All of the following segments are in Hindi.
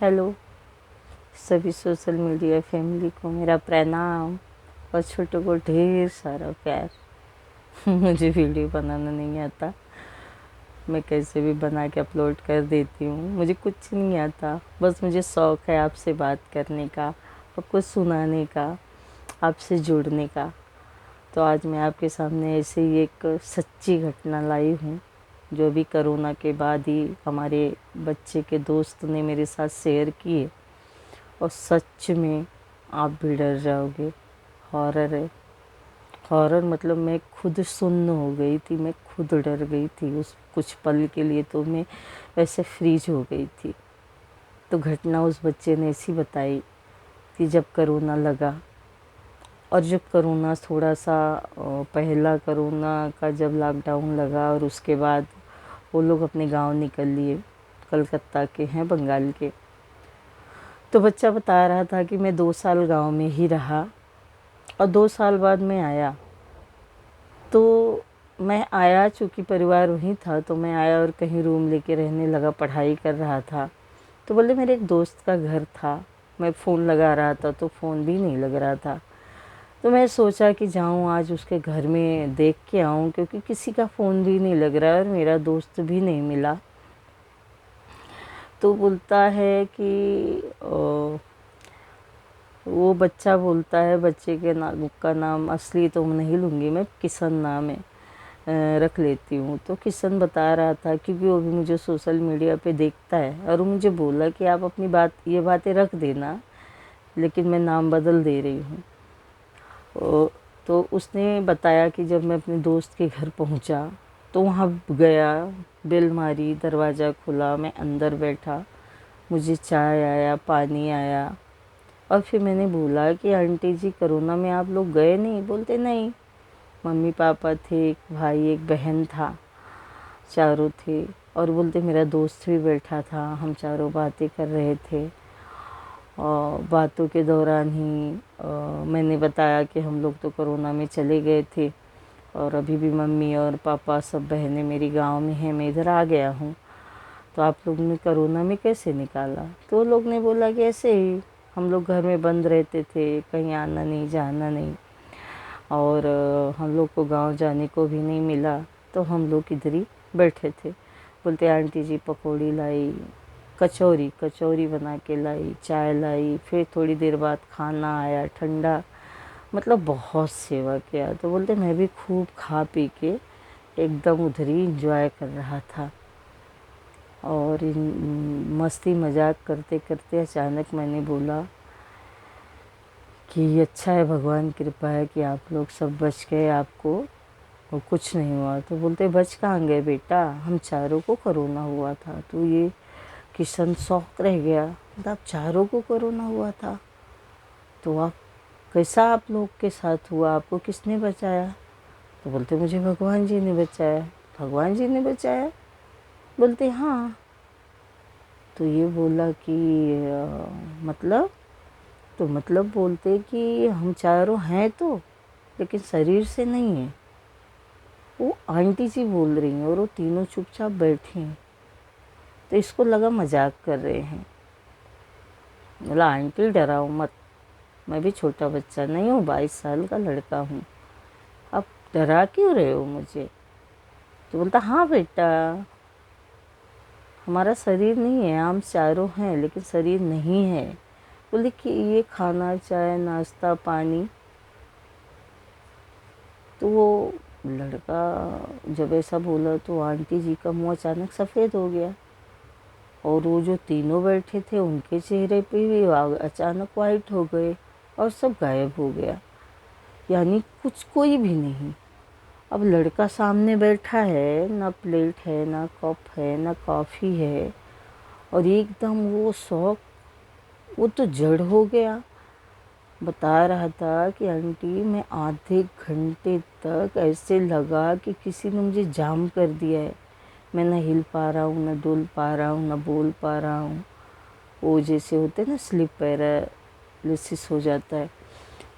हेलो सभी सोशल मीडिया फैमिली को मेरा प्रणाम और छोटों को ढेर सारा प्यार। मुझे वीडियो बनाना नहीं आता, मैं कैसे भी बना के अपलोड कर देती हूँ। मुझे कुछ नहीं आता, बस मुझे शौक़ है आपसे बात करने का, आपको सुनाने का, आपसे जुड़ने का। तो आज मैं आपके सामने ऐसे ही एक सच्ची घटना लाई हूँ, जो अभी कोरोना के बाद ही हमारे बच्चे के दोस्त ने मेरे साथ शेयर की है। और सच में आप भी डर जाओगे। हॉरर है। हॉरर मतलब मैं खुद सुन्न हो गई थी, मैं खुद डर गई थी उस कुछ पल के लिए, तो मैं वैसे फ्रीज हो गई थी। तो घटना उस बच्चे ने ऐसी बताई कि जब कोरोना लगा, और जब कोरोना थोड़ा सा पहला कोरोना का जब लॉकडाउन लगा और उसके बाद वो लोग अपने गांव निकल लिए। कलकत्ता के हैं, बंगाल के। तो बच्चा बता रहा था कि मैं 2 साल गांव में ही रहा और 2 साल बाद मैं आया। तो मैं आया, चूँकि परिवार वहीं था, तो मैं आया और कहीं रूम लेके रहने लगा, पढ़ाई कर रहा था। तो बोले मेरे एक दोस्त का घर था, मैं फ़ोन लगा रहा था तो फ़ोन भी नहीं लग रहा था। तो मैं सोचा कि जाऊँ आज उसके घर में देख के आऊँ, क्योंकि किसी का फ़ोन भी नहीं लग रहा और मेरा दोस्त भी नहीं मिला। तो बोलता है कि वो बच्चा बोलता है, बच्चे के नाम का नाम असली तो नहीं लूँगी मैं, किशन नाम है, रख लेती हूँ। तो किशन बता रहा था, क्योंकि वो भी मुझे सोशल मीडिया पे देखता है, और वो मुझे बोला कि आप अपनी ये बातें रख देना, लेकिन मैं नाम बदल दे रही हूँ। तो उसने बताया कि जब मैं अपने दोस्त के घर पहुँचा तो वहाँ गया, बेल मारी, दरवाज़ा खुला, मैं अंदर बैठा, मुझे चाय आया, पानी आया। और फिर मैंने बोला कि आंटी जी कोरोना में आप लोग गए नहीं? बोलते नहीं, मम्मी पापा थे, एक भाई एक बहन था, चारों थे। और बोलते मेरा दोस्त भी बैठा था, हम चारों बातें कर रहे थे। और बातों के दौरान ही मैंने बताया कि हम लोग तो कोरोना में चले गए थे और अभी भी मम्मी और पापा सब बहनें मेरी गांव में हैं, मैं इधर आ गया हूँ। तो आप लोग ने कोरोना में कैसे निकाला? तो लोग ने बोला कि ऐसे ही, हम लोग घर में बंद रहते थे, कहीं आना नहीं जाना नहीं, और हम लोग को गांव जाने को भी नहीं मिला, तो हम लोग इधर ही बैठे थे। बोलते आंटी जी पकौड़ी लाई, कचौरी बना के लाई, चाय लाई, फिर थोड़ी देर बाद खाना आया ठंडा, मतलब बहुत सेवा किया। तो बोलते मैं भी खूब खा पी के एकदम उधर ही इंजॉय कर रहा था। और मस्ती मजाक करते करते अचानक मैंने बोला कि अच्छा है, भगवान की कृपा है कि आप लोग सब बच गए, आपको कुछ नहीं हुआ। तो बोलते बच कहाँ गए बेटा, हम चारों को कोरोना हुआ था। तो ये किशन शौक रह गया, मतलब आप चारों को कोरोना हुआ था? तो आप कैसा आप लोग के साथ हुआ, आपको किसने बचाया? तो बोलते मुझे भगवान जी ने बचाया। भगवान जी ने बचाया? बोलते हाँ। तो ये बोला कि मतलब? तो मतलब बोलते कि हम चारों हैं तो, लेकिन शरीर से नहीं है। वो आंटी जी बोल रही हैं और वो तीनों चुपचाप बैठे हैं। तो इसको लगा मजाक कर रहे हैं। बोला आंटी डराओ मत, मैं भी छोटा बच्चा नहीं हूँ, 22 साल का लड़का हूँ, आप डरा क्यों रहे हो मुझे? तो बोलता हाँ बेटा, हमारा शरीर नहीं है, हम चारों हैं लेकिन शरीर नहीं है। बोले कि ये खाना, चाय, नाश्ता, पानी। तो वो लड़का जब ऐसा बोला तो आंटी जी का मुंह अचानक सफ़ेद हो गया, और वो जो तीनों बैठे थे उनके चेहरे पे भी अचानक वाइट हो गए और सब गायब हो गया, यानी कुछ कोई भी नहीं। अब लड़का सामने बैठा है, ना प्लेट है, ना कप है, ना कॉफ़ी है, और एकदम वो शौक, वो तो जड़ हो गया। बता रहा था कि आंटी मैं आधे घंटे तक ऐसे लगा कि किसी ने मुझे जाम कर दिया है, मैं ना हिल पा रहा हूँ, ना डुल पा रहा हूँ, ना बोल पा रहा हूँ। वो जैसे होते ना स्लिप पैरालिसिस हो जाता है।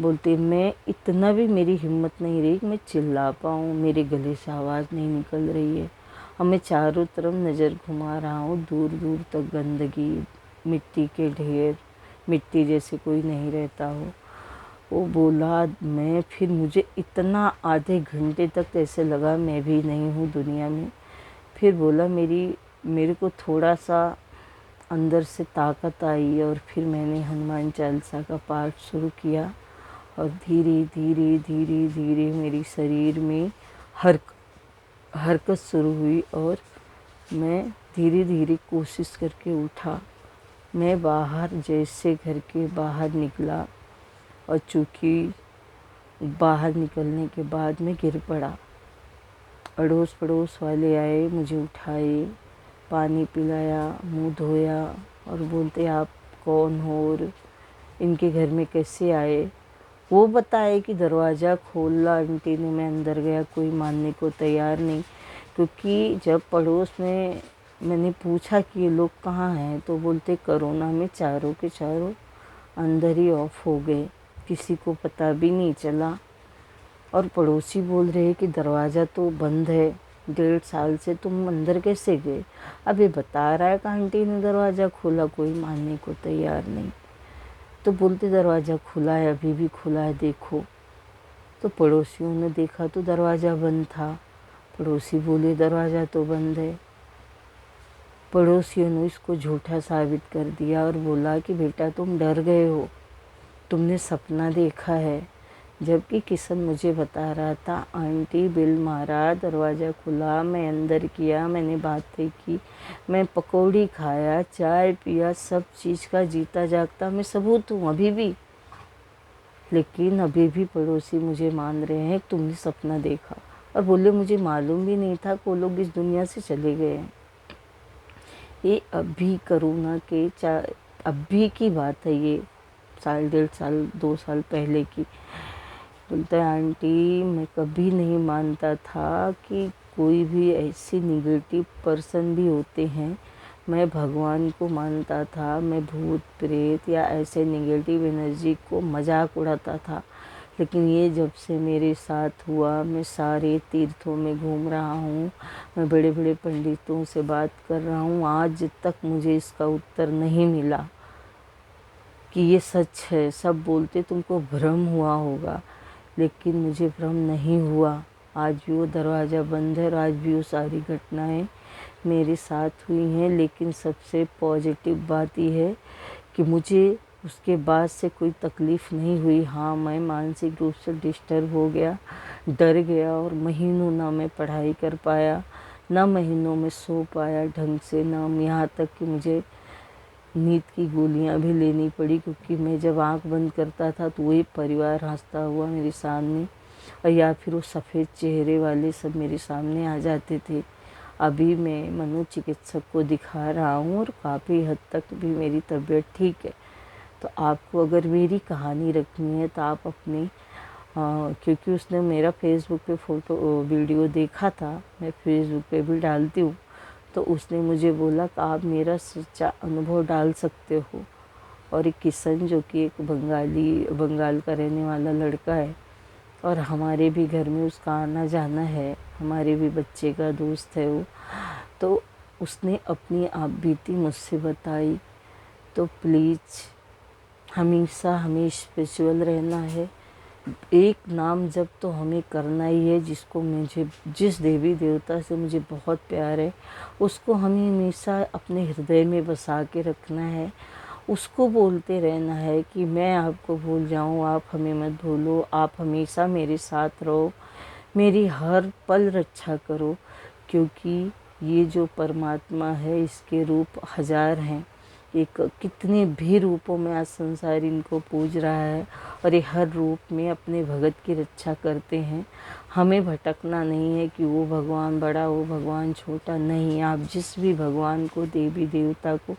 बोलती मैं इतना भी मेरी हिम्मत नहीं रही कि मैं चिल्ला पाऊँ, मेरे गले से आवाज़ नहीं निकल रही है, और मैं चारों तरफ नज़र घुमा रहा हूँ, दूर दूर तक गंदगी, मिट्टी के ढेर, मिट्टी जैसे कोई नहीं रहता हो। वो बोला मैं, फिर मुझे इतना आधे घंटे तक ऐसे लगा मैं भी नहीं हूँ दुनिया में। फिर बोला मेरे को थोड़ा सा अंदर से ताकत आई और फिर मैंने हनुमान चालीसा का पाठ शुरू किया और धीरे धीरे धीरे धीरे मेरी शरीर में हरकत शुरू हुई और मैं धीरे धीरे कोशिश करके उठा। मैं बाहर जैसे घर के बाहर निकला और चूँकि बाहर निकलने के बाद मैं गिर पड़ा। अड़ोस पड़ोस वाले आए, मुझे उठाए, पानी पिलाया, मुंह धोया और बोलते आप कौन हो और इनके घर में कैसे आए। वो बताए कि दरवाज़ा खोला आंटी ने, मैं अंदर गया, कोई मानने को तैयार नहीं। क्योंकि जब पड़ोस में मैंने पूछा कि ये लोग कहाँ हैं तो बोलते कोरोना में चारों के चारों अंदर ही ऑफ हो गए, किसी को पता भी नहीं चला। और पड़ोसी बोल रहे कि दरवाज़ा तो बंद है, 1.5 साल से तुम अंदर कैसे गए। अब ये बता रहा है कि आंटी ने दरवाज़ा खोला, कोई मानने को तैयार नहीं। तो बोलते दरवाज़ा खुला है, अभी भी खुला है देखो। तो पड़ोसियों ने देखा तो दरवाज़ा बंद था। पड़ोसी बोले दरवाज़ा तो बंद है। पड़ोसियों ने इसको झूठा साबित कर दिया और बोला कि बेटा तुम डर गए हो, तुमने सपना देखा है। जबकि किशन मुझे बता रहा था आंटी बिल मारा, दरवाज़ा खुला, मैं अंदर किया, मैंने बातें की, मैं पकौड़ी खाया, चाय पिया, सब चीज़ का जीता जागता मैं सबूत हूँ अभी भी। लेकिन अभी भी पड़ोसी मुझे मान रहे हैं तुमने सपना देखा। और बोले मुझे मालूम भी नहीं था कि वो लोग इस दुनिया से चले गए हैं। ये अभी कोरोना के अभी की बात है, ये 1.5 साल 2 साल पहले की। बोलता है आंटी मैं कभी नहीं मानता था कि कोई भी ऐसी निगेटिव पर्सन भी होते हैं। मैं भगवान को मानता था, मैं भूत प्रेत या ऐसे निगेटिव एनर्जी को मजाक उड़ाता था। लेकिन ये जब से मेरे साथ हुआ, मैं सारे तीर्थों में घूम रहा हूँ, मैं बड़े बड़े पंडितों से बात कर रहा हूँ, आज तक मुझे इसका उत्तर नहीं मिला कि ये सच है। सब बोलते तुमको भ्रम हुआ होगा, लेकिन मुझे भ्रम नहीं हुआ। आज भी वो दरवाज़ा बंद है और आज भी वो सारी घटनाएं मेरे साथ हुई हैं। लेकिन सबसे पॉजिटिव बात यह है कि मुझे उसके बाद से कोई तकलीफ़ नहीं हुई। हाँ, मैं मानसिक रूप से डिस्टर्ब हो गया, डर गया और महीनों ना मैं पढ़ाई कर पाया, ना महीनों में सो पाया ढंग से, ना यहाँ तक कि मुझे नींद की गोलियां भी लेनी पड़ी। क्योंकि मैं जब आंख बंद करता था तो वही परिवार हंसता हुआ मेरे सामने, और या फिर वो सफ़ेद चेहरे वाले सब मेरे सामने आ जाते थे। अभी मैं मनोचिकित्सक को दिखा रहा हूँ और काफ़ी हद तक भी मेरी तबीयत ठीक है। तो आपको अगर मेरी कहानी रखनी है तो आप अपनी क्योंकि उसने मेरा फेसबुक पे फ़ोटो वीडियो देखा था, मैं फेसबुक पे भी डालती हूँ, तो उसने मुझे बोला कि आप मेरा सच्चा अनुभव डाल सकते हो। और एक किशन जो कि एक बंगाल का रहने वाला लड़का है और हमारे भी घर में उसका आना जाना है, हमारे भी बच्चे का दोस्त है वो, तो उसने अपनी आप बीती मुझसे बताई। तो प्लीज़ हमेशा हमें स्पिरिचुअल रहना है। एक नाम जब तो हमें करना ही है, जिस देवी देवता से मुझे बहुत प्यार है उसको हमें हमेशा अपने हृदय में बसा के रखना है। उसको बोलते रहना है कि मैं आपको भूल जाऊं, आप हमें मत भूलो, आप हमेशा मेरे साथ रहो, मेरी हर पल रक्षा करो। क्योंकि ये जो परमात्मा है इसके रूप 1000 हैं, एक कितने भी रूपों में आज संसार इनको पूज रहा है और ये हर रूप में अपने भगत की रक्षा करते हैं। हमें भटकना नहीं है कि वो भगवान बड़ा, वो भगवान छोटा, नहीं। आप जिस भी भगवान को, देवी देवता को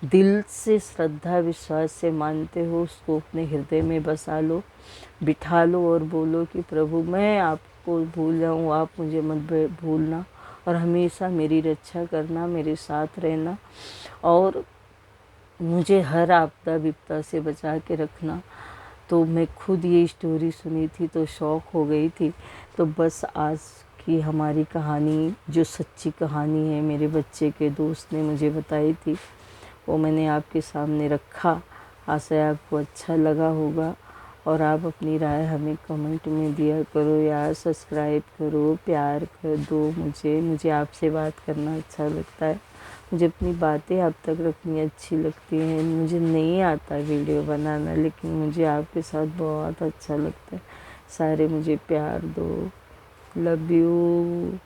दिल से श्रद्धा विश्वास से मानते हो, उसको अपने हृदय में बसा लो, बिठा लो और बोलो कि प्रभु मैं आपको भूल जाऊँ, आप मुझे मत भूलना और हमेशा मेरी रक्षा करना, मेरे साथ रहना और मुझे हर आपदा विपदा से बचा के रखना। तो मैं खुद ये स्टोरी सुनी थी तो शौक़ हो गई थी। तो बस आज की हमारी कहानी जो सच्ची कहानी है, मेरे बच्चे के दोस्त ने मुझे बताई थी, वो मैंने आपके सामने रखा। आशा है आपको अच्छा लगा होगा और आप अपनी राय हमें कमेंट में दिया करो यार। सब्सक्राइब करो, प्यार कर दो मुझे आपसे बात करना अच्छा लगता है। मुझे अपनी बातें आप तक रखनी अच्छी लगती हैं। मुझे नहीं आता वीडियो बनाना, लेकिन मुझे आपके साथ बहुत अच्छा लगता है। सारे मुझे प्यार दो। Love you.